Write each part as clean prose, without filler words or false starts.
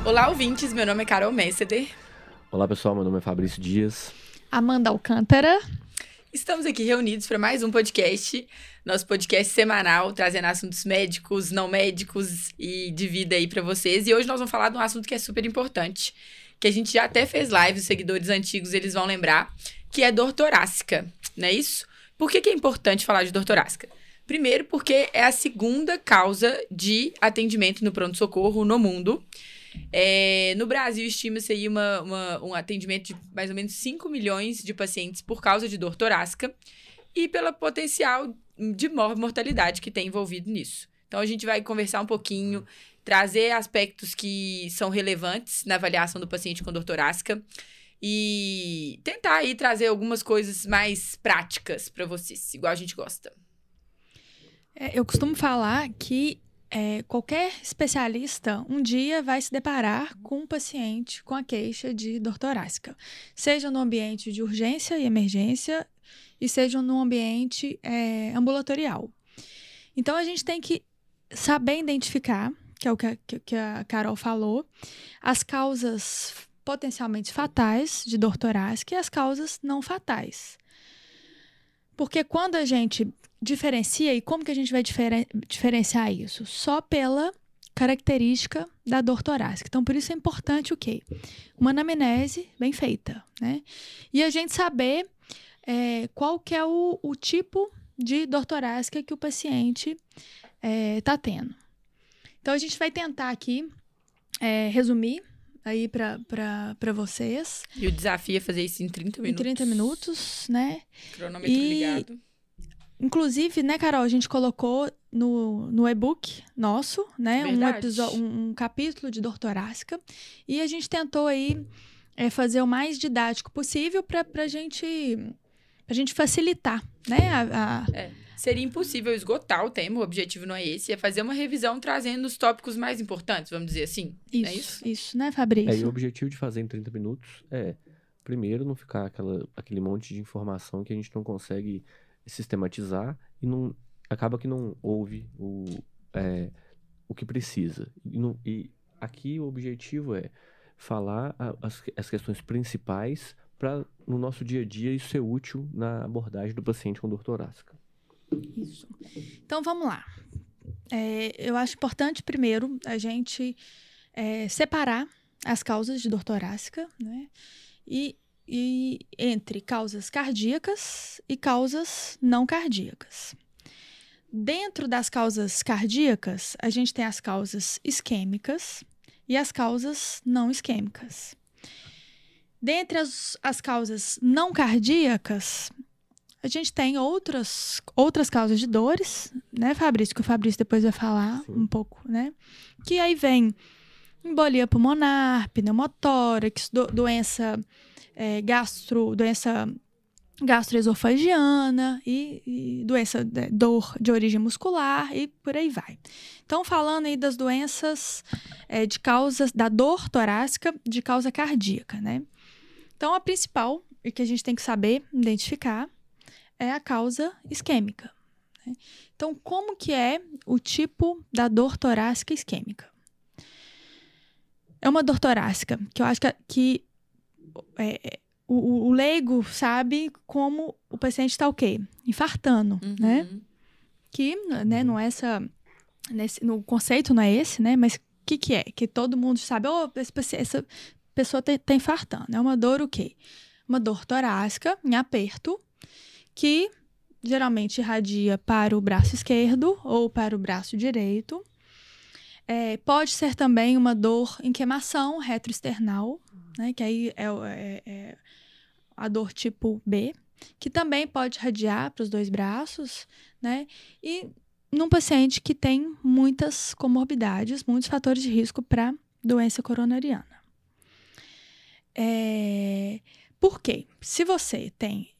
Olá, ouvintes. Meu nome é Carol Messeder. Olá, pessoal. Meu nome é Fabrício Dias. Amanda Alcântara. Estamos aqui reunidos para mais um podcast, nosso podcast semanal, trazendo assuntos médicos, não médicos e de vida aí para vocês. E hoje nós vamos falar de um assunto que é super importante, que a gente já até fez live, os seguidores antigos eles vão lembrar, que é dor torácica, não é isso? Por que é importante falar de dor torácica? Primeiro, porque é a segunda causa de atendimento no pronto-socorro no mundo. No Brasil, estima-se aí um atendimento de mais ou menos 5 milhões de pacientes por causa de dor torácica e pelo potencial de mortalidade que tem envolvido nisso. Então, a gente vai conversar um pouquinho, trazer aspectos que são relevantes na avaliação do paciente com dor torácica e tentar aí trazer algumas coisas mais práticas para vocês, igual a gente gosta. Eu costumo falar que qualquer especialista um dia vai se deparar com um paciente com a queixa de dor torácica, seja no ambiente de urgência e emergência e seja no ambiente ambulatorial. Então, a gente tem que saber identificar, que é o que a Carol falou, as causas potencialmente fatais de dor torácica e as causas não fatais. Porque quando a gente diferencia, e como que a gente vai diferenciar isso? Só pela característica da dor torácica. Então, por isso é importante o quê? Uma anamnese bem feita, né? E a gente saber qual que é o tipo de dor torácica que o paciente está tendo. Então, a gente vai tentar aqui resumir aí para vocês. E o desafio é fazer isso em 30 minutos. Em 30 minutos, né? Cronômetro ligado. Inclusive, né, Carol, a gente colocou no e-book nosso, né, um capítulo de dor torácica, e a gente tentou aí fazer o mais didático possível pra gente facilitar, né? Seria impossível esgotar o tema, o objetivo não é esse, é fazer uma revisão trazendo os tópicos mais importantes, vamos dizer assim. Isso, é isso? Isso, né, Fabrício? E o objetivo de fazer em 30 minutos primeiro, não ficar aquele monte de informação que a gente não consegue sistematizar e acaba que não ouve o que precisa. E aqui o objetivo é falar as questões principais para, no nosso dia a dia, isso ser útil na abordagem do paciente com dor torácica. Isso. Então, vamos lá. Eu acho importante, primeiro, a gente separar as causas de dor torácica, né? E entre causas cardíacas e causas não cardíacas. Dentro das causas cardíacas, a gente tem as causas isquêmicas e as causas não isquêmicas. Dentre as causas não cardíacas, a gente tem outras causas de dores, né, Fabrício? Que o Fabrício depois vai falar um pouco, né? Que aí vem embolia pulmonar, pneumotórax, doença gastroesofagiana e dor de origem muscular e por aí vai. Então, falando aí das doenças de causas da dor torácica de causa cardíaca, né? Então, a principal e que a gente tem que saber identificar é a causa isquêmica, né? Então, como que é o tipo da dor torácica isquêmica? É uma dor torácica que eu acho que o leigo sabe como o paciente está o quê? Infartando, né? Que, né, não é no conceito não é esse, né? Mas o que é? Que todo mundo sabe, essa pessoa tá infartando. É uma dor o quê? Uma dor torácica em aperto que geralmente irradia para o braço esquerdo ou para o braço direito. Pode ser também uma dor em queimação retroesternal, né, que aí é a dor tipo B, que também pode irradiar para os dois braços, né, e num paciente que tem muitas comorbidades, muitos fatores de risco para doença coronariana. Por quê? Se você tem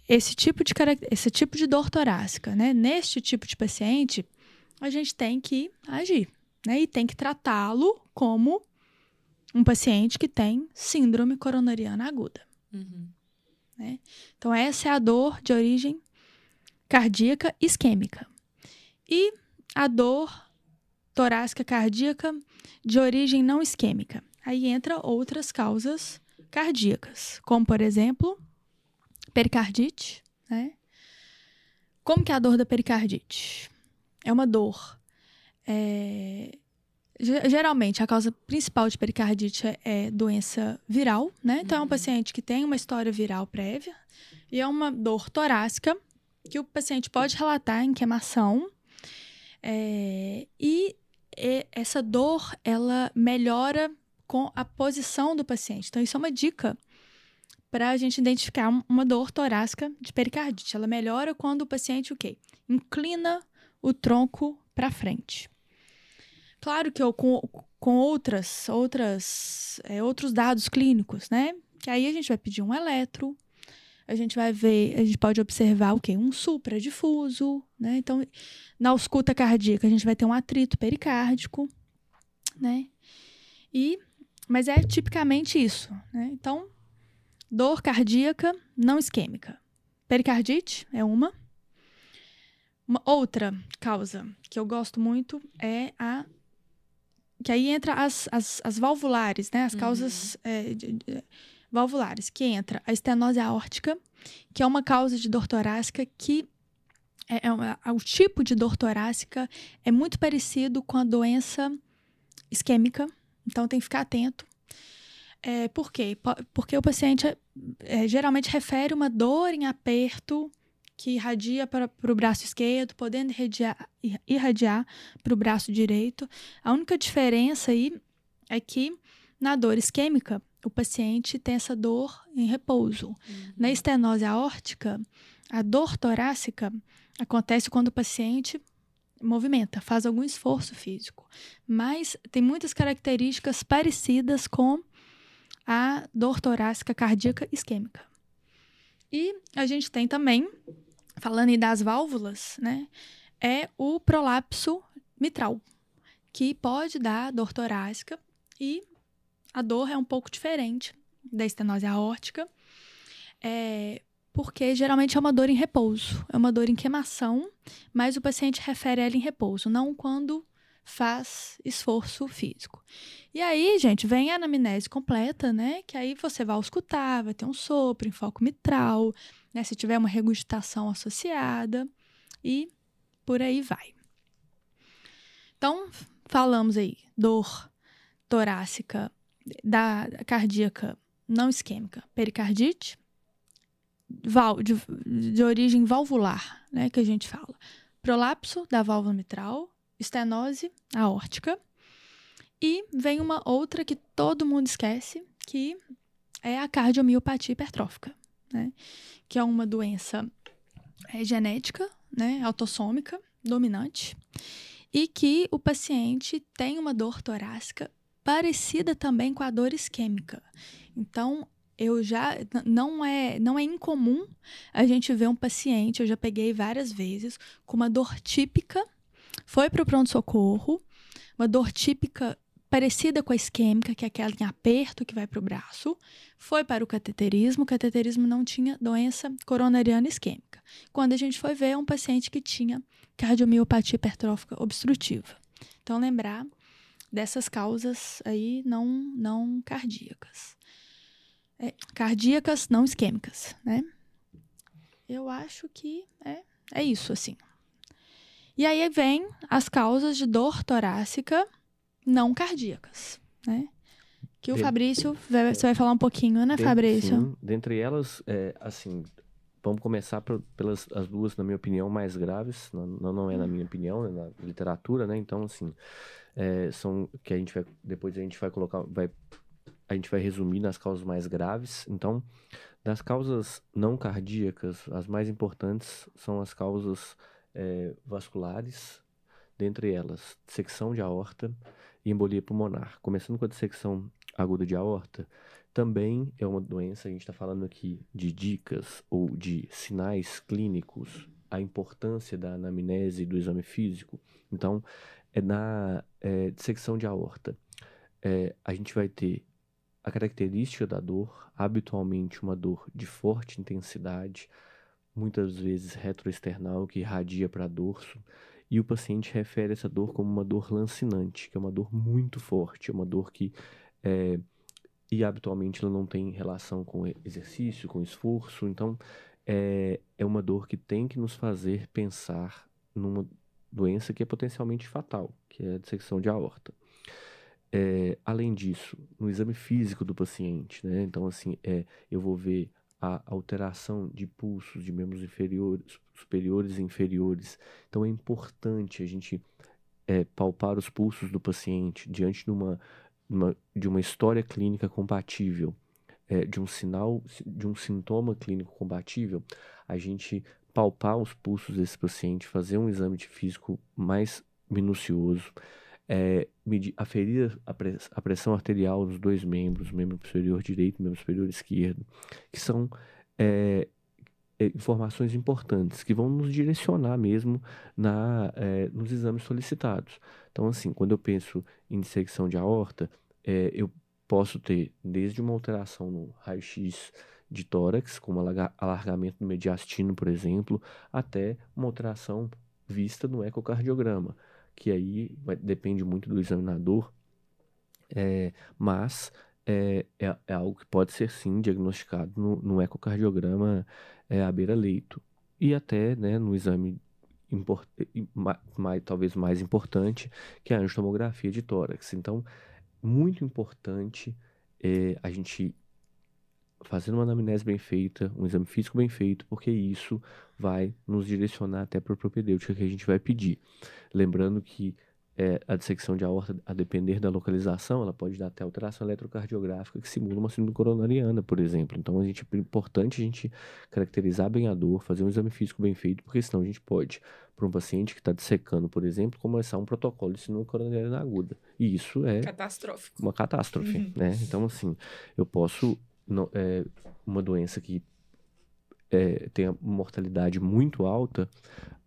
esse tipo de dor torácica, né, neste tipo de paciente, a gente tem que agir, né, e tem que tratá-lo como um paciente que tem síndrome coronariana aguda. Né? Então, essa é a dor de origem cardíaca isquêmica. E a dor torácica cardíaca de origem não isquêmica. Aí entra outras causas cardíacas, como, por exemplo, pericardite, né? Como que é a dor da pericardite? É uma dor... Geralmente, a causa principal de pericardite é doença viral, né? Então, é um paciente que tem uma história viral prévia e é uma dor torácica que o paciente pode relatar em queimação. E essa dor, ela melhora com a posição do paciente. Então, isso é uma dica para a gente identificar uma dor torácica de pericardite. Ela melhora quando o paciente, o quê? Inclina o tronco para frente. Claro que com outros dados clínicos, né? Que aí a gente vai pedir um eletro, a gente vai ver, a gente pode observar o quê? Um supradifuso, né? Então, na ausculta cardíaca, a gente vai ter um atrito pericárdico, né? Mas é tipicamente isso, né? Então, dor cardíaca não isquêmica. Pericardite é uma. Uma outra causa que eu gosto muito é que aí entra as valvulares, né? As causas valvulares, que entra a estenose aórtica, que é uma causa de dor torácica que o tipo de dor torácica é muito parecido com a doença isquêmica, então tem que ficar atento. Por quê? Porque o paciente geralmente refere uma dor em aperto que irradia para o braço esquerdo, podendo irradiar para o braço direito. A única diferença aí é que na dor isquêmica, o paciente tem essa dor em repouso. Na estenose aórtica, a dor torácica acontece quando o paciente movimenta, faz algum esforço físico. Mas tem muitas características parecidas com a dor torácica cardíaca isquêmica. E a gente tem também, falando aí das válvulas, né, é o prolapso mitral, que pode dar dor torácica e a dor é um pouco diferente da estenose aórtica, porque geralmente é uma dor em repouso, é uma dor em queimação, mas o paciente refere ela em repouso, não quando faz esforço físico. E aí, gente, vem a anamnese completa, né? Que aí você vai auscultar, vai ter um sopro, enfoque mitral, né? Se tiver uma regurgitação associada e por aí vai. Então, falamos aí, dor torácica, da cardíaca não isquêmica, pericardite, de origem valvular, né? Que a gente fala. Prolapso da válvula mitral, estenose aórtica. E vem uma outra que todo mundo esquece, que é a cardiomiopatia hipertrófica, né? Que é uma doença genética, né? Autossômica, dominante, e que o paciente tem uma dor torácica parecida também com a dor isquêmica. Então, não é incomum a gente ver um paciente, eu já peguei várias vezes, com uma dor típica, foi para o pronto-socorro, uma dor típica parecida com a isquêmica, que é aquela em aperto que vai para o braço, foi para o cateterismo não tinha doença coronariana isquêmica. Quando a gente foi ver, é um paciente que tinha cardiomiopatia hipertrófica obstrutiva. Então, lembrar dessas causas aí não cardíacas. Cardíacas não isquêmicas, né? Eu acho que é isso, assim. E aí vem as causas de dor torácica não cardíacas, né? Que o Fabrício, você vai falar um pouquinho, né, Fabrício? Sim, dentre elas, assim, vamos começar pelas as duas, na minha opinião, mais graves, não é na minha opinião, é na literatura, né? Então, assim, são que depois a gente vai colocar, a gente vai resumir nas causas mais graves. Então, das causas não cardíacas, as mais importantes são as causas vasculares, dentre elas, dissecção de aorta e embolia pulmonar. Começando com a dissecção aguda de aorta, também é uma doença, a gente está falando aqui de dicas ou de sinais clínicos, a importância da anamnese e do exame físico. Então, na dissecção de aorta, a gente vai ter a característica da dor, habitualmente uma dor de forte intensidade, muitas vezes retroesternal, que irradia para dorso, e o paciente refere essa dor como uma dor lancinante, que é uma dor muito forte, é uma dor que, e habitualmente ela não tem relação com exercício, com esforço, então é uma dor que tem que nos fazer pensar numa doença que é potencialmente fatal, que é a dissecção de aorta. Além disso, no exame físico do paciente, né? Então, assim, eu vou ver a alteração de pulsos de membros inferiores, superiores e inferiores. Então, é importante a gente palpar os pulsos do paciente diante de uma história clínica compatível, de um sintoma clínico compatível, a gente palpar os pulsos desse paciente, fazer um exame de físico mais minucioso, aferir a pressão arterial dos dois membros, membro superior direito e membro superior esquerdo, que são informações importantes que vão nos direcionar mesmo nos exames solicitados. Então, assim, quando eu penso em dissecção de aorta, eu posso ter desde uma alteração no raio-x de tórax, como alargamento do mediastino, por exemplo, até uma alteração vista no ecocardiograma, que aí depende muito do examinador, mas é algo que pode ser sim diagnosticado no ecocardiograma à beira-leito. E até, né, no exame talvez mais importante, que é a angiotomografia de tórax. Então, muito importante a gente fazer uma anamnese bem feita, um exame físico bem feito, porque isso vai nos direcionar até para a propedêutica que a gente vai pedir. Lembrando que a dissecção de aorta, a depender da localização, ela pode dar até alteração eletrocardiográfica que simula uma síndrome coronariana, por exemplo. Então, é importante a gente caracterizar bem a dor, fazer um exame físico bem feito, porque senão a gente pode, para um paciente que está dissecando, por exemplo, começar um protocolo de síndrome coronariana aguda. E isso é catastrófico. Uma catástrofe, né? Então, assim, eu posso... uma doença que tem a mortalidade muito alta,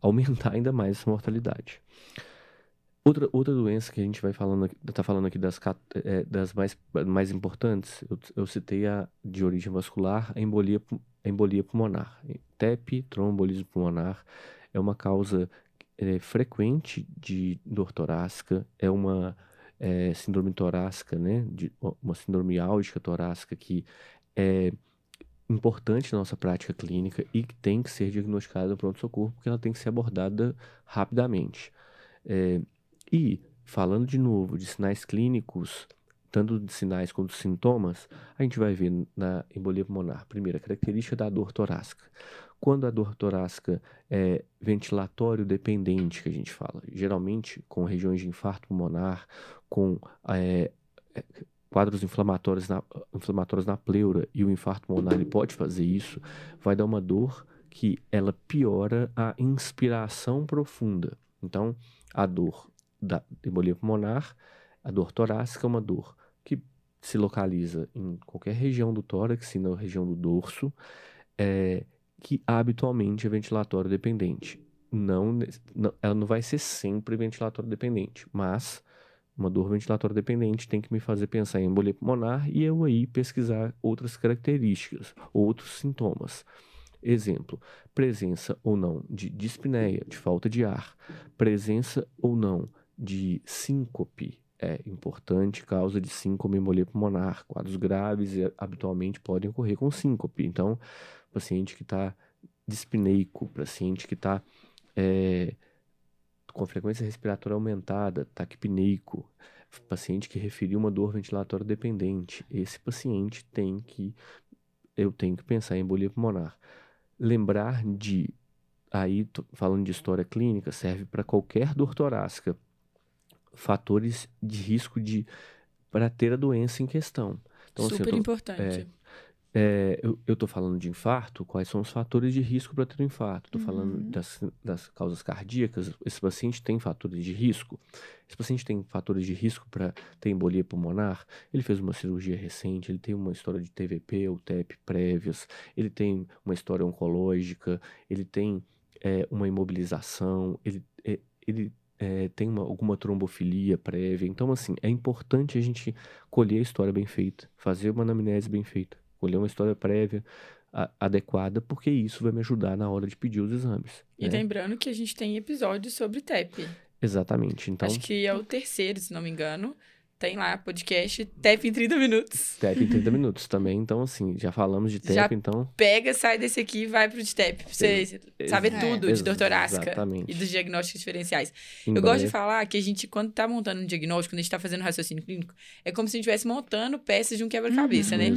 aumentar ainda mais essa mortalidade. Outra doença que a gente vai tá falando aqui das mais importantes, eu citei a de origem vascular, a embolia pulmonar. TEP, tromboembolismo pulmonar, é uma causa frequente de dor torácica, é uma síndrome torácica, né, uma síndrome álgica torácica que é importante na nossa prática clínica e que tem que ser diagnosticada no pronto-socorro, porque ela tem que ser abordada rapidamente. E, falando de novo de sinais clínicos, tanto de sinais quanto de sintomas, a gente vai ver na embolia pulmonar, primeiro, a característica da dor torácica. Quando a dor torácica é ventilatório dependente, que a gente fala, geralmente com regiões de infarto pulmonar, com quadros inflamatórios na pleura, e o infarto pulmonar ele pode fazer isso, vai dar uma dor que ela piora a inspiração profunda. Então, a dor da embolia pulmonar, a dor torácica é uma dor que se localiza em qualquer região do tórax, na região do dorso, que habitualmente é ventilatório dependente. Ela não vai ser sempre ventilatório dependente, mas uma dor ventilatória dependente tem que me fazer pensar em embolia pulmonar e eu aí pesquisar outras características, outros sintomas. Exemplo, presença ou não de dispneia, de falta de ar, presença ou não de síncope, é importante, causa de síncope, embolia pulmonar. Quadros graves habitualmente podem ocorrer com síncope. Então, paciente que está dispneico, paciente que está com frequência respiratória aumentada, taquipneico, paciente que referiu uma dor ventilatória dependente, esse paciente eu tenho que pensar em embolia pulmonar. Lembrar aí falando de história clínica, serve para qualquer dor torácica, fatores de risco para ter a doença em questão. Então, super importante. Eu estou falando de infarto, quais são os fatores de risco para ter um infarto? Estou falando das causas cardíacas, esse paciente tem fatores de risco? Esse paciente tem fatores de risco para ter embolia pulmonar? Ele fez uma cirurgia recente, ele tem uma história de TVP ou TEP prévias, ele tem uma história oncológica, ele tem uma imobilização, ele tem alguma trombofilia prévia. Então, assim, é importante a gente colher a história bem feita, fazer uma anamnese bem feita, colher uma história prévia adequada, porque isso vai me ajudar na hora de pedir os exames. E lembrando que a gente tem episódios sobre TEP. Exatamente. Então, acho que é o terceiro, se não me engano. Tem lá, podcast TEP em 30 minutos. TEP em 30 minutos também. Então, assim, já falamos de TEP, então... Pega, sai desse aqui e vai pro de TEP. Pra você saber tudo de dor torácica e dos diagnósticos diferenciais. Eu gosto de falar que a gente, quando tá montando um diagnóstico, quando a gente tá fazendo raciocínio clínico, é como se a gente estivesse montando peças de um quebra-cabeça, né?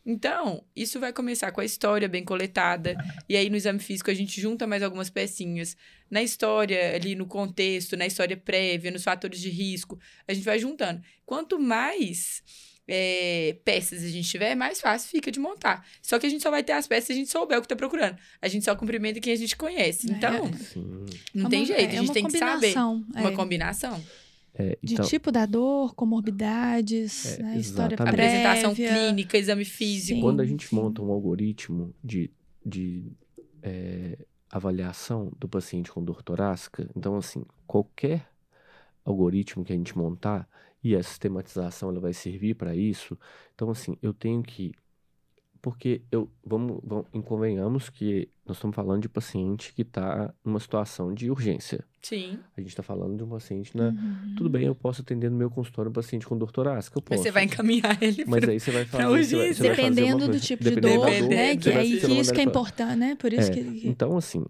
Então, isso vai começar com a história bem coletada. E aí, no exame físico, a gente junta mais algumas pecinhas. Na história, ali no contexto, na história prévia, nos fatores de risco, a gente vai juntando. Quanto mais peças a gente tiver, mais fácil fica de montar. Só que a gente só vai ter as peças se a gente souber o que tá procurando. A gente só cumprimenta quem a gente conhece. Então, não tem jeito. A gente tem que saber. Uma combinação. De tipo da dor, comorbidades, né, história prévia. Apresentação clínica, exame físico. Sim, quando a gente monta um algoritmo de avaliação do paciente com dor torácica, então, assim, qualquer algoritmo que a gente montar, e a sistematização ela vai servir para isso, então, assim, eu tenho que... Porque convenhamos que nós estamos falando de paciente que está numa situação de urgência. Sim. A gente está falando de um paciente, né? Tudo bem, eu posso atender no meu consultório um paciente com dor torácica, eu posso. Mas você vai encaminhar ele Mas aí você vai fazer... urgência. Dependendo do tipo de dor, né? Que isso que é importante, né? Por isso que... Então, assim,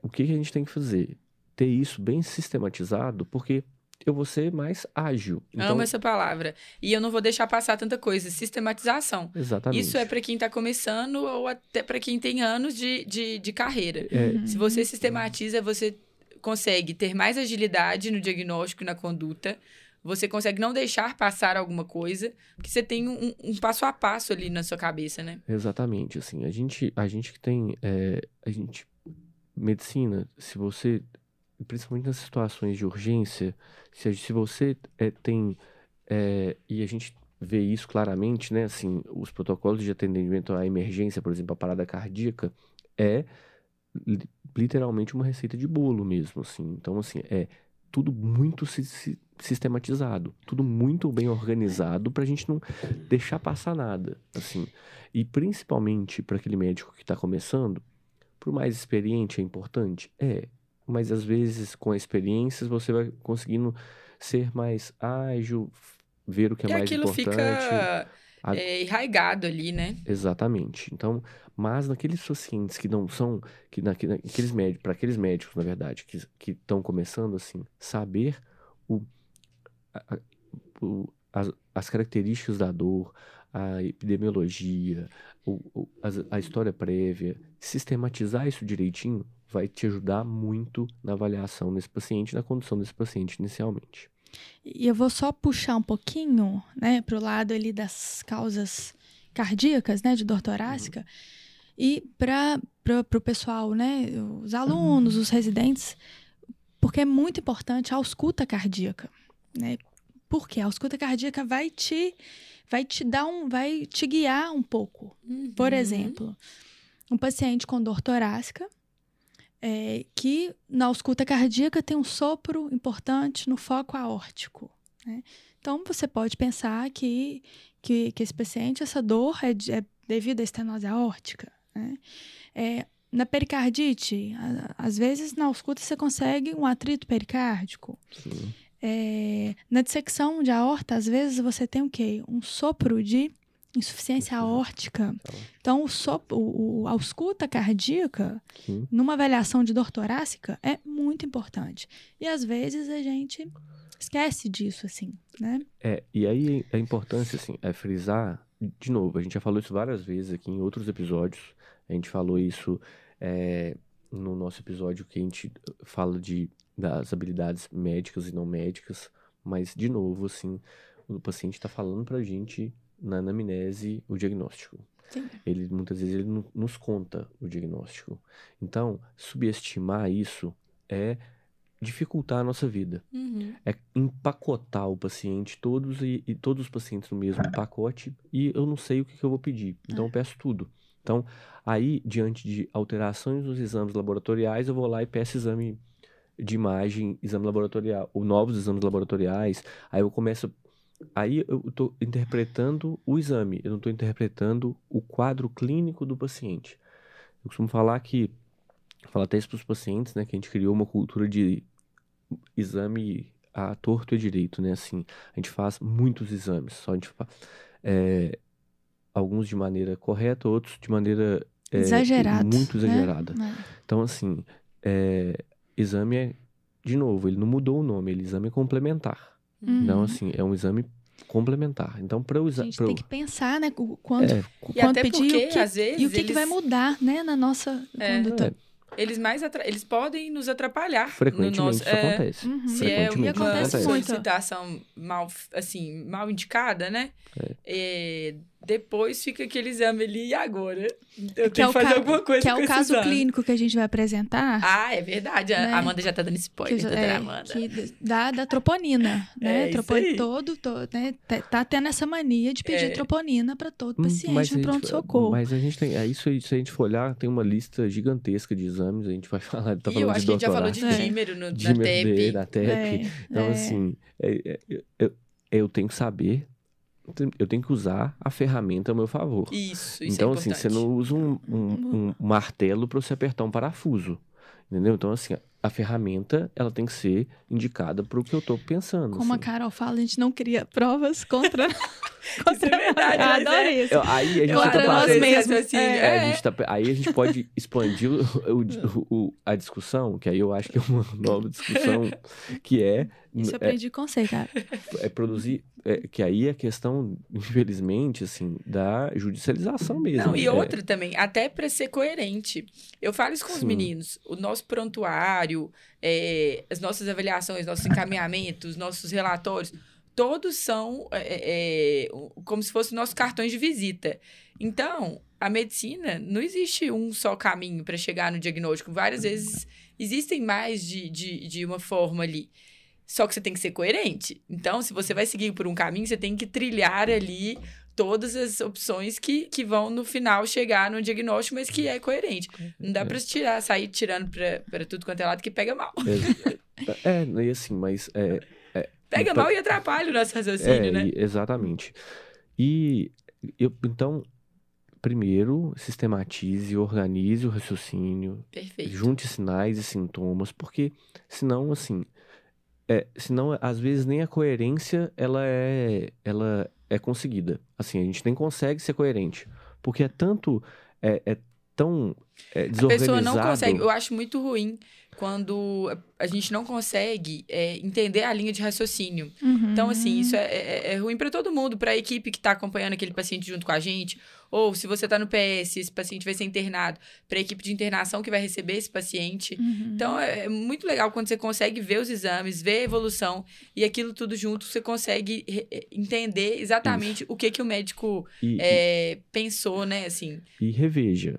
o que a gente tem que fazer? Ter isso bem sistematizado, porque... eu vou ser mais ágil. Então... amo essa palavra. E eu não vou deixar passar tanta coisa. Sistematização. Exatamente. Isso é para quem está começando ou até para quem tem anos de carreira. Se você sistematiza, você consegue ter mais agilidade no diagnóstico e na conduta. Você consegue não deixar passar alguma coisa, porque você tem um passo a passo ali na sua cabeça, né? Exatamente. Assim, a gente que tem... medicina, se você... principalmente nas situações de urgência, se você tem... e a gente vê isso claramente, né? Assim, os protocolos de atendimento à emergência, por exemplo, a parada cardíaca, é literalmente uma receita de bolo mesmo, assim. Então, assim, é tudo muito sistematizado, tudo muito bem organizado pra gente não deixar passar nada, assim. E principalmente para aquele médico que está começando, por mais experiente é importante? Mas às vezes com a experiência você vai conseguindo ser mais ágil, ver o que é mais importante. E aquilo fica enraigado ali, né? Exatamente. Então, mas naqueles pacientes que não são, para aqueles médicos, na verdade, que estão começando assim, saber as características da dor, a epidemiologia, a história prévia, sistematizar isso direitinho vai te ajudar muito na avaliação desse paciente, na condução desse paciente inicialmente. E eu vou só puxar um pouquinho, né, para o lado ali das causas cardíacas, né, de dor torácica, e para o pessoal, né, os alunos, os residentes, porque é muito importante a ausculta cardíaca, né? Porque a ausculta cardíaca vai te guiar um pouco. Por exemplo, um paciente com dor torácica, que na ausculta cardíaca tem um sopro importante no foco aórtico, né? Então, você pode pensar que esse paciente, essa dor é devido à estenose aórtica, né? Na pericardite, às vezes na ausculta você consegue um atrito pericárdico. Sim. Na dissecção de aorta, às vezes você tem o quê? Um sopro de insuficiência aórtica. Então, a ausculta cardíaca, numa avaliação de dor torácica, é muito importante. E, às vezes, a gente esquece disso, assim, né? E aí a importância, assim, é frisar, de novo, a gente já falou isso várias vezes aqui em outros episódios, a gente falou isso no nosso episódio que a gente fala das habilidades médicas e não médicas, mas, de novo, assim, o paciente está falando pra gente na anamnese o diagnóstico. Sim. Muitas vezes ele nos conta o diagnóstico. Então, subestimar isso é dificultar a nossa vida. É empacotar o paciente, todos os pacientes no mesmo pacote, e eu não sei o que eu vou pedir. Então, eu peço tudo. Então, aí, diante de alterações nos exames laboratoriais, eu vou lá e peço exame de imagem, exame laboratorial, ou novos exames laboratoriais, aí eu começo... Aí eu estou interpretando o exame, eu não estou interpretando o quadro clínico do paciente. Eu costumo falar até isso para os pacientes, né, que a gente criou uma cultura de exame a torto e a direito, né, assim, a gente faz muitos exames, só a gente faz, alguns de maneira correta, outros de maneira exagerado, muito exagerada. Né? Então, assim, exame de novo, ele não mudou o nome, ele é exame complementar. Então, assim, é um exame complementar. Então, para usar... A gente tem que pensar, né, quando pedir porque, às vezes, e o que vai mudar, né, na nossa conduta. Eles podem nos atrapalhar. Frequentemente isso acontece. Se é uma acontece solicitação mal indicada, né? Depois fica aquele exame ali, e agora? Eu tenho que fazer alguma coisa com esse exame. Que é o caso clínico que a gente vai apresentar. Ah, é verdade. Né? A Amanda já tá dando spoiler, doutora Amanda. Que da troponina, né? Né? Tá tendo essa mania de pedir troponina para todo paciente no pronto-socorro. Mas a gente tem... Isso aí, se a gente for olhar, tem uma lista gigantesca de exames, a gente vai falar... Tá falando eu acho que a gente já falou de dímero na TEP. Da TEP. Então, assim, eu tenho que saber... Eu tenho que usar a ferramenta a meu favor. Isso então, é assim, importante. você não usa um martelo para você apertar um parafuso. Entendeu? Então, assim, a ferramenta, ela tem que ser indicada para o que eu tô pensando. Como assim. a Carol fala, a gente não cria provas contra... Isso é verdade. Eu adoro isso. Aí a gente contra nós mesmos. Aí a gente pode expandir a discussão, que aí eu acho que é uma nova discussão, que é... Isso eu aprendi com você, cara. É produzir... que aí é questão, infelizmente, assim, da judicialização mesmo. Não, e outra também, até para ser coerente. Eu falo isso com os meninos. O nosso prontuário, as nossas avaliações, nossos encaminhamentos, nossos relatórios, todos são como se fossem nossos cartões de visita. Então, a medicina, não existe um só caminho para chegar no diagnóstico. Várias vezes existem mais de uma forma ali. Só que você tem que ser coerente. Então, se você vai seguir por um caminho, você tem que trilhar ali todas as opções que vão, no final, chegar no diagnóstico, mas que é coerente. Não dá pra sair tirando pra tudo quanto é lado que pega mal. E assim, mas... Pega mal e atrapalha o nosso raciocínio, né? Exatamente. Então, primeiro, sistematize, organize o raciocínio. Perfeito. Junte sinais e sintomas, porque senão, assim... senão, às vezes, nem a coerência ela é conseguida. Assim, a gente nem consegue ser coerente. Porque é tão desorganizado. A pessoa não consegue. Eu acho muito ruim quando a gente não consegue entender a linha de raciocínio. Então, assim, isso é ruim para todo mundo, para a equipe que está acompanhando aquele paciente junto com a gente, ou se você está no PS, esse paciente vai ser internado, para a equipe de internação que vai receber esse paciente. Então, é muito legal quando você consegue ver os exames, ver a evolução, e aquilo tudo junto, você consegue entender exatamente o que o médico pensou, né, assim. E reveja,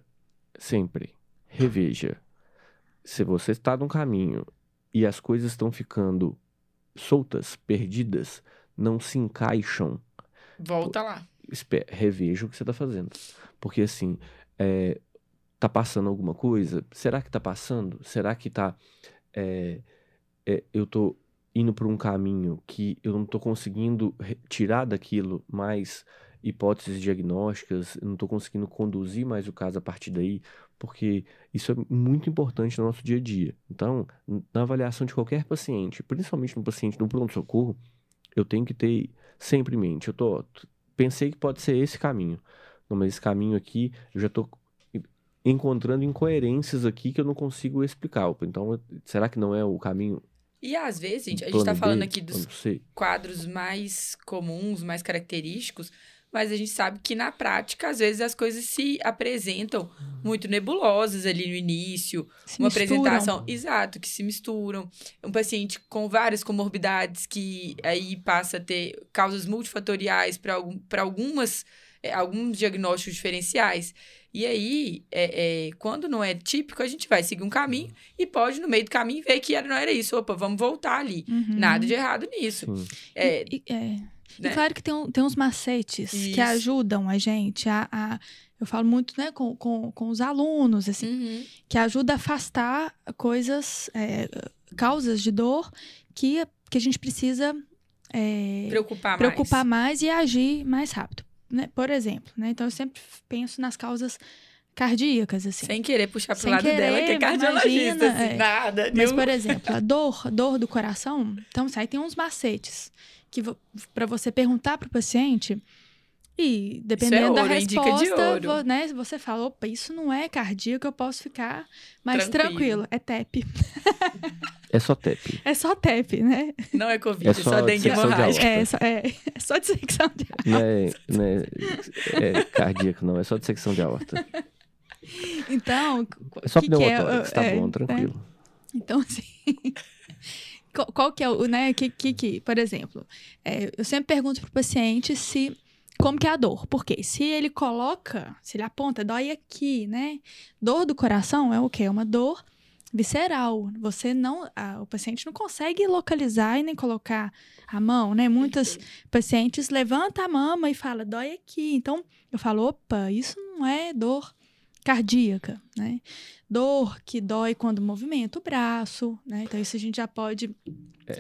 sempre, reveja. Se você está num caminho e as coisas estão ficando soltas, perdidas, não se encaixam. Volta lá. Reveja o que você está fazendo. Porque, assim, tá passando alguma coisa? Será que tá passando? Será que tá... eu tô indo por um caminho que eu não tô conseguindo tirar daquilo mais hipóteses diagnósticas, eu não tô conseguindo conduzir mais o caso a partir daí, porque isso é muito importante no nosso dia a dia. Então, na avaliação de qualquer paciente, principalmente no paciente no pronto-socorro, eu tenho que ter sempre em mente, pensei que pode ser esse caminho. Não, mas esse caminho aqui, eu já tô encontrando incoerências aqui que eu não consigo explicar. Então, será que não é o caminho? E às vezes, a gente tá falando aqui dos quadros mais comuns, mais característicos, mas a gente sabe que na prática, às vezes, as coisas se apresentam muito nebulosas ali no início. Uma apresentação, exato, que se misturam. Um paciente com várias comorbidades que aí passa a ter causas multifatoriais para alguns diagnósticos diferenciais. E aí, quando não é típico, a gente vai seguir um caminho e pode, no meio do caminho, ver que não era isso. Opa, vamos voltar ali. Nada de errado nisso. E claro que tem uns macetes que ajudam a gente eu falo muito, né, com os alunos, assim, que ajuda a afastar coisas causas de dor que a gente precisa preocupar mais e agir mais rápido, né? Por exemplo, né? Então eu sempre penso nas causas cardíacas, assim. Sem querer puxar pro Sem lado dela, que é cardiologista, imagina, assim, nada. Mas, por exemplo, a dor do coração, então aí tem uns macetes que para você perguntar pro paciente e dependendo da resposta, né, você fala, opa, isso não é cardíaco, eu posso ficar mais tranquilo. É TEP. É só TEP. É só TEP, né? Não é Covid, é só dengue hemorrágica. É só dissecção de aorta. Não é cardíaco, não. É só dissecção de aorta. Então, é só pneumotórax, tá bom, tranquilo. Né? Então, assim, qual que é o, né, por exemplo, eu sempre pergunto pro paciente como que é a dor, porque se ele aponta, dói aqui, né? Dor do coração é o quê? É uma dor visceral. O paciente não consegue localizar e nem colocar a mão, né? Muitos pacientes levantam a mama e falam, dói aqui. Então, eu falo, opa, isso não é dor cardíaca, né? Dor que dói quando movimenta o braço, né? Então, isso a gente já pode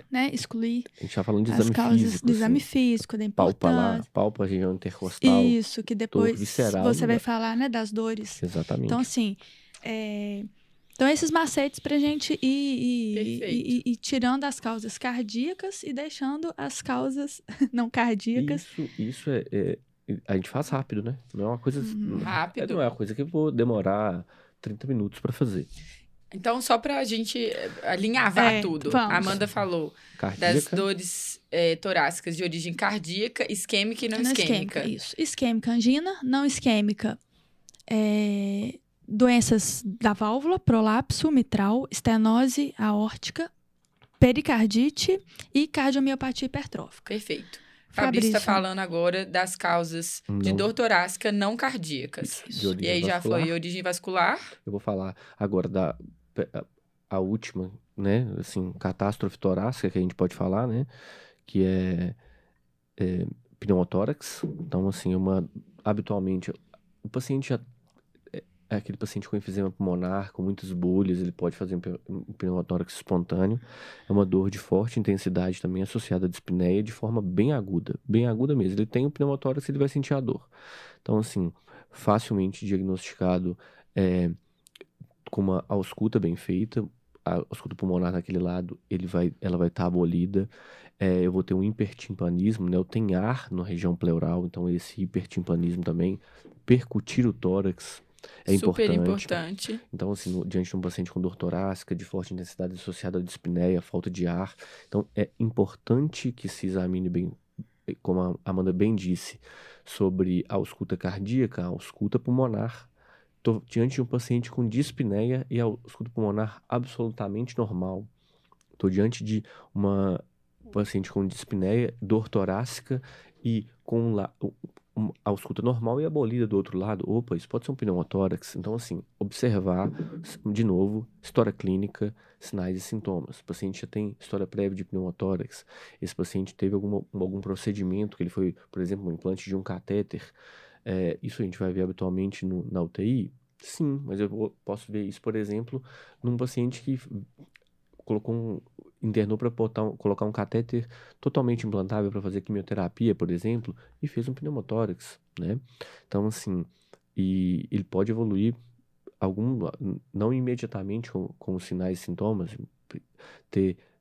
né, excluir. A gente tá falando de as exame causas físico. Do exame físico, da importância. Palpa a região intercostal. Isso, que depois visceral, você vai falar, né, das dores. Exatamente. Então, assim, então esses macetes pra gente ir tirando as causas cardíacas e deixando as causas não cardíacas. Isso a gente faz rápido, né? Não é uma coisa... Rápido. Não é uma coisa que eu vou demorar 30 minutos pra fazer. Então, só pra gente alinhavar tudo. Vamos. A Amanda falou das dores torácicas de origem cardíaca, isquêmica e não isquêmica. Isso. Isquêmica, angina. Não isquêmica, doenças da válvula, prolapso mitral, estenose aórtica, pericardite e cardiomiopatia hipertrófica. Perfeito. Fabrício está falando agora das causas de dor torácica não cardíacas. E aí já foi origem vascular. Eu vou falar agora a última, né, assim, catástrofe torácica que a gente pode falar, né, que é pneumotórax. Então, assim, habitualmente, o paciente já é aquele paciente com enfisema pulmonar, com muitas bolhas, ele pode fazer um pneumotórax espontâneo. É uma dor de forte intensidade também associada à dispneia de forma bem aguda mesmo. Ele tem o pneumotórax, ele vai sentir a dor. Então, assim, facilmente diagnosticado com uma ausculta bem feita, a ausculta pulmonar naquele lado, ela vai estar abolida. Eu vou ter um hipertimpanismo, né? Eu tenho ar na região pleural, então esse hipertimpanismo também, percutir o tórax, super importante. Então, assim, diante de um paciente com dor torácica, de forte intensidade associada à dispneia, falta de ar. Então, é importante que se examine bem, como a Amanda bem disse, sobre a ausculta cardíaca, a ausculta pulmonar. Estou diante de um paciente com dispneia e a ausculta pulmonar absolutamente normal. Estou diante de uma paciente com dispneia, dor torácica e com a ausculta normal e abolida do outro lado. Opa, isso pode ser um pneumotórax. Então, assim, observar, de novo, história clínica, sinais e sintomas. O paciente já tem história prévia de pneumotórax. Esse paciente teve algum procedimento, que ele foi, por exemplo, um implante de um catéter. Isso a gente vai ver habitualmente na UTI? Sim, mas eu posso ver isso, por exemplo, num paciente que internou para colocar um catéter totalmente implantável para fazer quimioterapia, por exemplo, e fez um pneumotórax, né? Então, assim, e ele pode evoluir não imediatamente com os sinais e sintomas,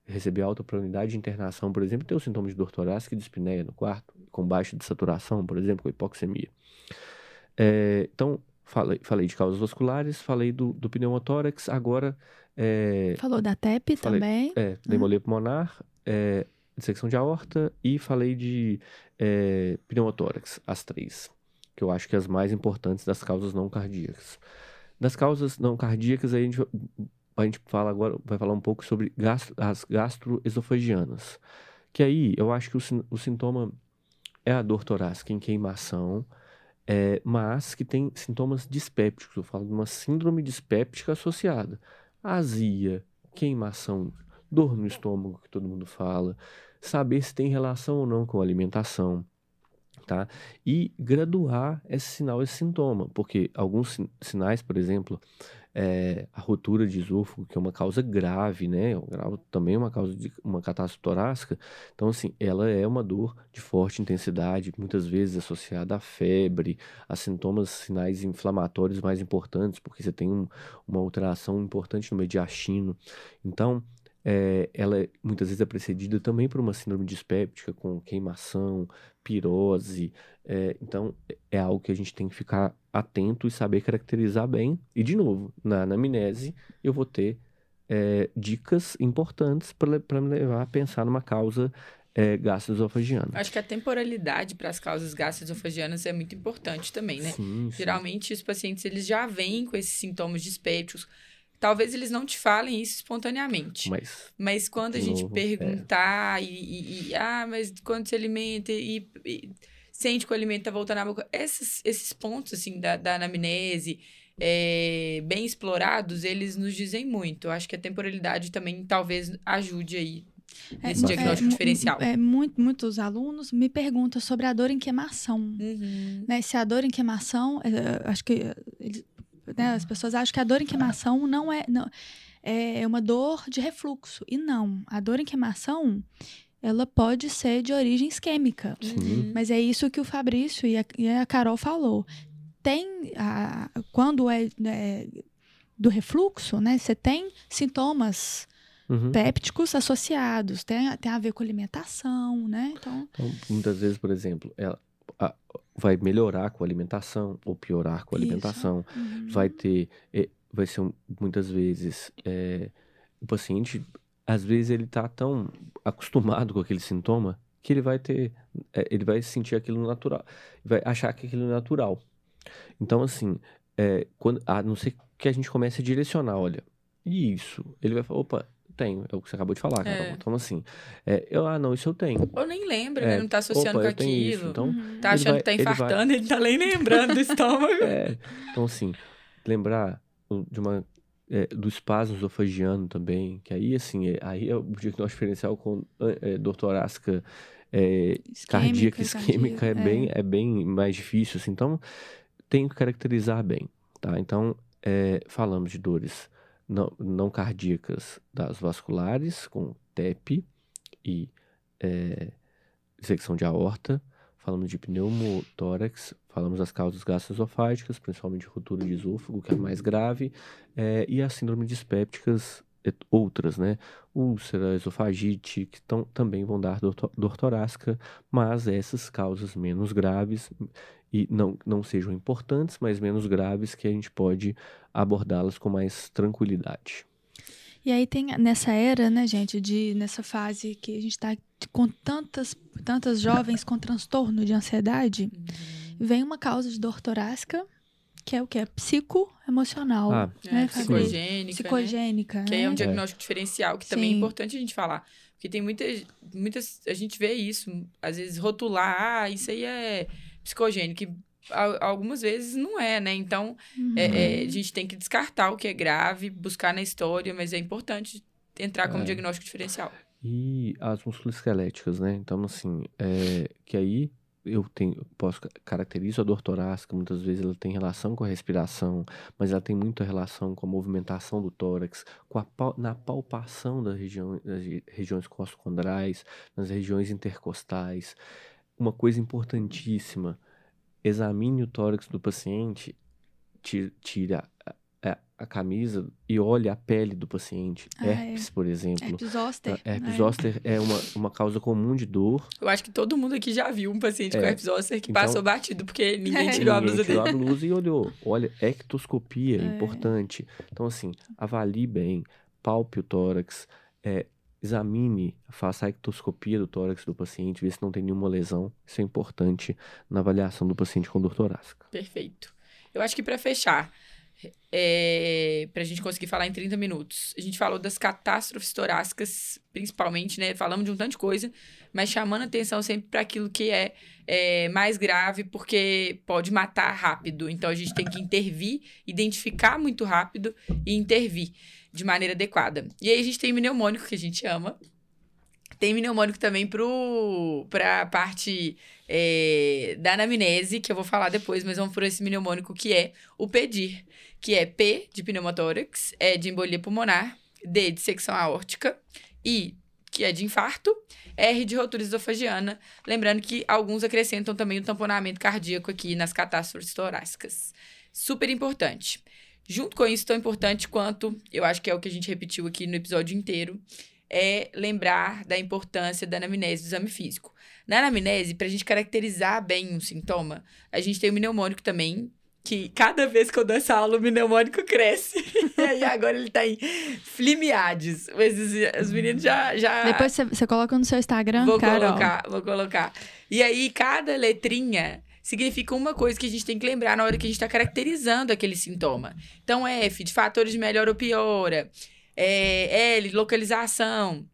receber alta probabilidade de internação, por exemplo, ter o sintoma de dor torácica e dispneia no quarto, com baixa de saturação, por exemplo, com hipoxemia. Então, falei de causas vasculares, falei do pneumotórax, agora... Falou da TEP também. Da embolia pulmonar, dissecção de aorta e falei de pneumotórax, as 3, que eu acho que as mais importantes das causas não cardíacas. Das causas não cardíacas, aí a gente vai falar um pouco sobre as gastroesofagianas, que aí eu acho que o sintoma é a dor torácica em queimação, mas que tem sintomas dispépticos. Eu falo de uma síndrome dispéptica associada. Azia, queimação, dor no estômago, que todo mundo fala, saber se tem relação ou não com a alimentação. Tá? E graduar esse sinal, esse sintoma, porque alguns sinais, por exemplo, a rotura de esôfago, que é uma causa grave, né? Também é uma causa de uma catástrofe torácica. Então, assim, ela é uma dor de forte intensidade, muitas vezes associada à febre, a sinais inflamatórios mais importantes, porque você tem uma alteração importante no mediastino. Então, ela muitas vezes é precedida também por uma síndrome dispéptica com queimação, pirose. Então, é algo que a gente tem que ficar atento e saber caracterizar bem. E, de novo, na anamnese, eu vou ter dicas importantes para me levar a pensar numa causa gastroesofagina. Acho que a temporalidade para as causas gastroesofagianas é muito importante também, né? Sim, sim. Geralmente, os pacientes eles já vêm com esses sintomas dispépticos. Talvez eles não te falem isso espontaneamente. Mas quando a gente perguntar mas quando se alimenta e sente que o alimento tá voltando à boca, esses pontos, assim, da anamnese, bem explorados, eles nos dizem muito. Eu acho que a temporalidade também talvez ajude aí nesse diagnóstico diferencial. Muitos alunos me perguntam sobre a dor em queimação. Né? Se a dor em queimação, acho que as pessoas acham que a dor em queimação não é uma dor de refluxo. E não, a dor em queimação, ela pode ser de origem isquêmica. Mas é isso que o Fabrício e a Carol falou. Quando do refluxo, né, você tem sintomas pépticos associados, tem a ver com alimentação, né? Então, muitas vezes, por exemplo, ela vai melhorar com a alimentação ou piorar com a alimentação. Vai ser muitas vezes o paciente, às vezes ele tá tão acostumado com aquele sintoma que ele vai sentir aquilo natural, vai achar que aquilo é natural. Então, assim, a não ser que a gente comece a direcionar, olha, isso, ele vai falar, opa, tenho, é o que você acabou de falar, Carol. Então, assim, não, isso eu tenho. Ou nem lembra, né? Não tá associando com aquilo. Isso. Então, tá achando que tá infartando, ele tá nem lembrando do estômago. Então, assim, lembrar do espasmo esofagiano também, que aí, assim, aí é o diagnóstico diferencial com dor torácica cardíaca, isquêmica, é bem mais difícil, assim. Então, tem que caracterizar bem, tá? Então, falamos de dores não cardíacas das vasculares, com TEP e dissecção de aorta. Falamos de pneumotórax, falamos das causas gastroesofágicas, principalmente ruptura de esôfago, que é a mais grave, e as síndromes dispépticas, outras, né? Úlcera, esofagite, que também vão dar dor torácica, mas essas causas menos graves e não sejam importantes, mas menos graves, que a gente pode abordá-las com mais tranquilidade. E aí tem nessa era, né, gente, nessa fase que a gente está com tantas jovens com transtorno de ansiedade, vem uma causa de dor torácica, que é o quê? Psicoemocional. Né, psicogênica. Né? Que é um diagnóstico diferencial, que também é importante a gente falar. Porque tem muitas... A gente vê isso, às vezes rotular, isso aí é psicogênico. E algumas vezes não é, né? Então, a gente tem que descartar o que é grave, buscar na história, mas é importante entrar como diagnóstico diferencial. E as musculoesqueléticas, né? Então, assim, que aí posso caracterizar a dor torácica, muitas vezes ela tem relação com a respiração, mas ela tem muita relação com a movimentação do tórax, na palpação das regiões costocondrais, nas regiões intercostais. Uma coisa importantíssima, examine o tórax do paciente, tira a camisa e olhe a pele do paciente. Herpes, por exemplo. Herpes zoster. Herpes zoster é uma causa comum de dor. Eu acho que todo mundo aqui já viu um paciente com herpes zoster que passou batido, porque ninguém tirou a blusa dele. Tirou a blusa e olhou. Olha, ectoscopia é importante. Então, assim, avalie bem, palpe o tórax, examine, faça a ectoscopia do tórax do paciente, vê se não tem nenhuma lesão. Isso é importante na avaliação do paciente com dor torácica. Perfeito. Eu acho que para fechar, pra gente conseguir falar em 30 minutos, a gente falou das catástrofes torácicas, principalmente, né? Falamos de um tanto de coisa, mas chamando atenção sempre para aquilo que é mais grave, porque pode matar rápido. Então, a gente tem que intervir, identificar muito rápido e intervir de maneira adequada. E aí, a gente tem pneumônico, que a gente ama. Tem pneumônico também para a parte da anamnese, que eu vou falar depois, mas vamos por esse mnemônico que é o PEDIR, que é P de pneumotórax, E de embolia pulmonar, D de secção aórtica, I, que é de infarto, R de rotura esofagiana. Lembrando que alguns acrescentam também o tamponamento cardíaco aqui nas catástrofes torácicas. Super importante. Junto com isso, tão importante quanto, eu acho que é o que a gente repetiu aqui no episódio inteiro, é lembrar da importância da anamnese do exame físico. Na anamnese, para a gente caracterizar bem um sintoma, a gente tem o mnemônico também, que cada vez que eu dou essa aula, o mnemônico cresce. E aí agora ele tá em Flimiades. Mas os meninos já... Depois você coloca no seu Instagram, Carol. Vou colocar. E aí, cada letrinha significa uma coisa que a gente tem que lembrar na hora que a gente tá caracterizando aquele sintoma. Então, F, de fatores de melhora ou piora. L, localização.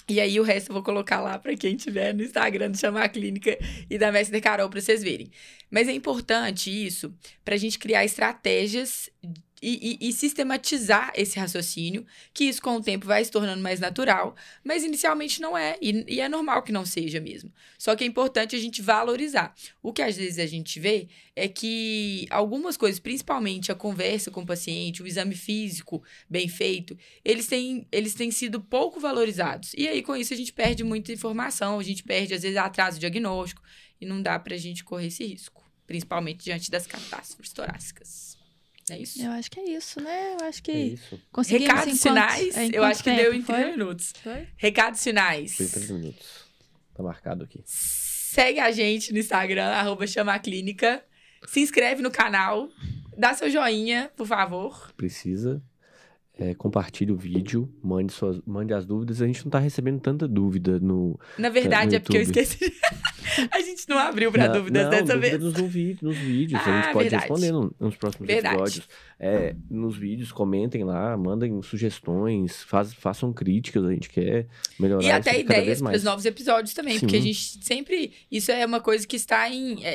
E aí, o resto eu vou colocar lá para quem tiver no Instagram do Chama a Clínica e da Mestre Carol para vocês verem. Mas é importante isso para a gente criar estratégias e sistematizar esse raciocínio, que isso com o tempo vai se tornando mais natural, mas inicialmente não é, e é normal que não seja mesmo. Só que é importante a gente valorizar. O que às vezes a gente vê é que algumas coisas, principalmente a conversa com o paciente, o exame físico bem feito, eles têm sido pouco valorizados. E aí, com isso, a gente perde muita informação, a gente perde, às vezes, atraso diagnóstico, e não dá pra gente correr esse risco, principalmente diante das catástrofes torácicas. É isso? Eu acho que é isso, né? Eu acho que isso. conseguimos Recados finais, eu acho que deu em 30 minutos. Foi? Recados finais. Foi 30 minutos. Tá marcado aqui. Segue a gente no Instagram, @chamaclínica. Se inscreve no canal. Dá seu joinha, por favor. Precisa. Compartilhe o vídeo, mande as dúvidas. A gente não tá recebendo tanta dúvida no Na verdade, no é porque eu YouTube. esqueci. A gente não abriu pra dúvidas dessa vez. Nos vídeos. A gente pode verdade. responder nos próximos episódios. Nos vídeos, comentem lá, mandem sugestões, façam críticas, a gente quer melhorar E até isso cada vez ideias para mais. os novos episódios também, Sim. porque a gente sempre... Isso é uma coisa que está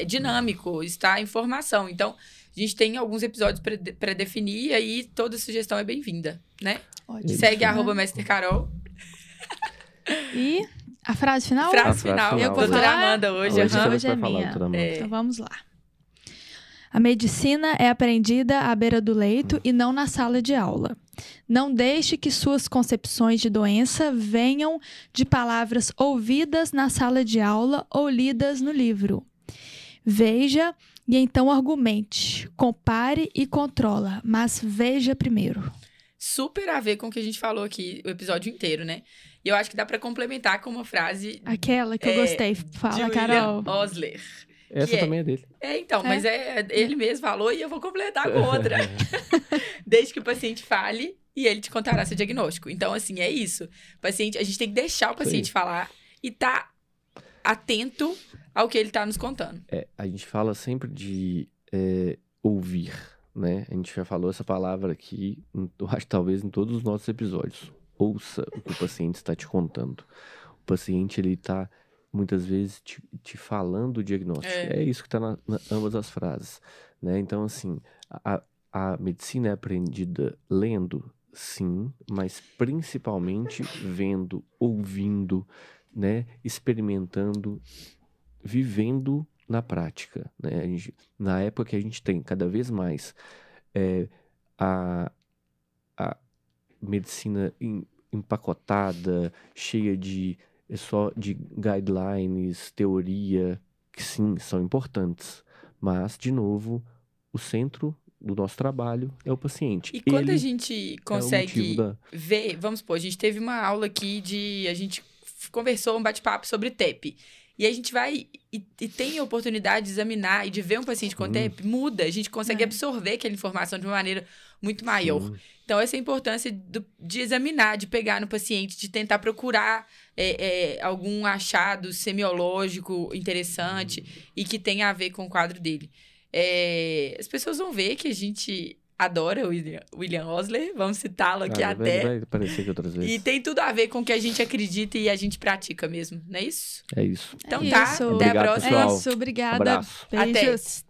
dinâmico, está em formação. Então, a gente tem alguns episódios para definir e aí toda sugestão é bem-vinda, né? Ótimo. Segue @Mestre Carol. E a frase final? Frase frase final. Eu vou Doutora falar. Amanda hoje. Hoje aham. Hoje é vai falar, minha. doutora Amanda. Então vamos lá. A medicina é aprendida à beira do leito e não na sala de aula. Não deixe que suas concepções de doença venham de palavras ouvidas na sala de aula ou lidas no livro. Veja e então argumente. Compare e controla, mas veja primeiro. Super a ver com o que a gente falou aqui o episódio inteiro, né? E eu acho que dá para complementar com uma frase Aquela que eu gostei. de Fala, William Carol. Osler. Essa também é dele. Mas ele mesmo falou e eu vou completar com outra. Desde que o paciente fale e ele te contará seu diagnóstico. Então, assim, é isso. A gente tem que deixar o paciente falar e tá atento ao que ele tá nos contando. A gente fala sempre de ouvir, né? A gente já falou essa palavra aqui, eu acho que talvez em todos os nossos episódios. Ouça o que o paciente está te contando. O paciente, ele tá muitas vezes te falando o diagnóstico. É isso que está na ambas as frases, né? Então, assim, a medicina é aprendida lendo, sim, mas principalmente vendo, ouvindo, né? Experimentando, vivendo na prática, né? Na época que a gente tem cada vez mais a medicina empacotada, cheia só de guidelines, teoria, que sim, são importantes. Mas, de novo, o centro do nosso trabalho é o paciente. E quando a gente consegue motivo ver, vamos supor, a gente teve uma aula aqui a gente conversou um bate-papo sobre TEP. E a gente vai e tem a oportunidade de examinar e de ver um paciente com TEP, muda. A gente consegue absorver aquela informação de uma maneira muito maior. Sim. Então, essa é a importância de examinar, de pegar no paciente, de tentar procurar algum achado semiológico interessante e que tenha a ver com o quadro dele. As pessoas vão ver que a gente adora o William Osler, vamos citá-lo aqui até. Vai aparecer aqui outras vezes. E tem tudo a ver com o que a gente acredita e a gente pratica mesmo, não é isso? É isso. Então É tá, isso. até a Obrigado, próxima. pessoal. É isso, obrigada. Abraço. Beijos.